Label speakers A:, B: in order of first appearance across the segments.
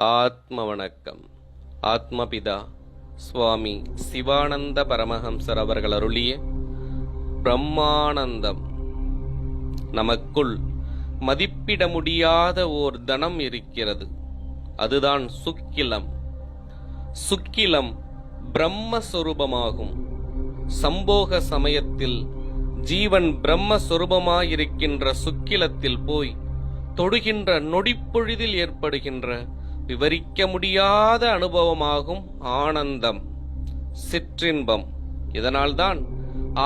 A: ஆத்ம வணக்கம். ஆத்மபிதா சுவாமி சிவானந்த பரமஹம்சர் அவர்கள் அருளிய பிரம்மானந்தம். நமக்குள் மதிப்பிட முடியாத ஓர் தனம் இருக்கிறது. அதுதான் சுக்கிலம். சுக்கிலம் பிரம்மஸ்வரூபமாகும். சம்போக சமயத்தில் ஜீவன் பிரம்மஸ்வரூபமாயிருக்கின்ற சுக்கிலத்தில் போய் தொடுகின்ற நொடிப்பொழுதில் ஏற்படுகின்ற விவரிக்க முடியாத அனுபவமாகும் ஆனந்தம், சிற்றின்பம். இதனால்தான்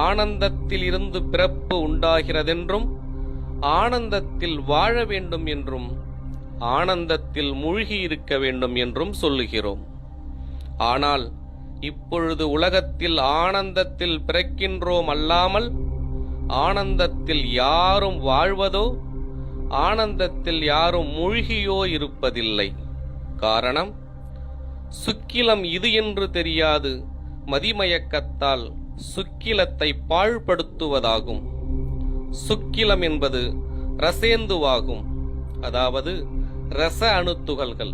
A: ஆனந்தத்தில் இருந்து பிறப்பு உண்டாகிறதென்றும், ஆனந்தத்தில் வாழ வேண்டும் என்றும், ஆனந்தத்தில் மூழ்கி இருக்க வேண்டும் என்றும் சொல்லுகிறோம். ஆனால் இப்பொழுது உலகத்தில் ஆனந்தத்தில் பிறக்கின்றோம் அல்லாமல் ஆனந்தத்தில் யாரும் வாழ்வதோ ஆனந்தத்தில் யாரும் மூழ்கியோ இருப்பதில்லை. காரணம், சுக்கிலம் இது என்று தெரியாது மதிமயக்கத்தால் சுக்கிலத்தை பாழ்படுத்துவதாகும். சுக்கிலம் என்பது ரசேந்துவாகும், அதாவது ரச அணுத்துகள்கள்.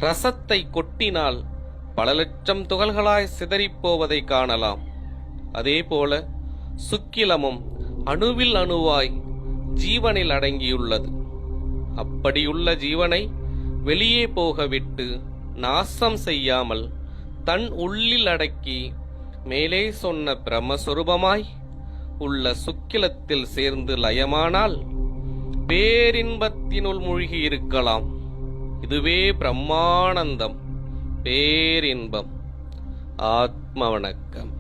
A: ரசத்தை கொட்டினால் பல லட்சம் துகள்களாய் சிதறிப்போவதை காணலாம். அதேபோல சுக்கிலமும் அணுவில் அணுவாய் ஜீவனில் அடங்கியுள்ளது. அப்படியுள்ள ஜீவனை வெளியே போகவிட்டு நாசம் செய்யாமல் தன் உள்ளில் அடக்கி மேலே சொன்ன பிரம்மஸ்வரூபமாய் உள்ள சுக்கிலத்தில் சேர்ந்து லயமானால் பேரின்பத்தினுள் மூழ்கி இருக்கலாம். இதுவே பிரம்மானந்தம், பேரின்பம். ஆத்ம வணக்கம்.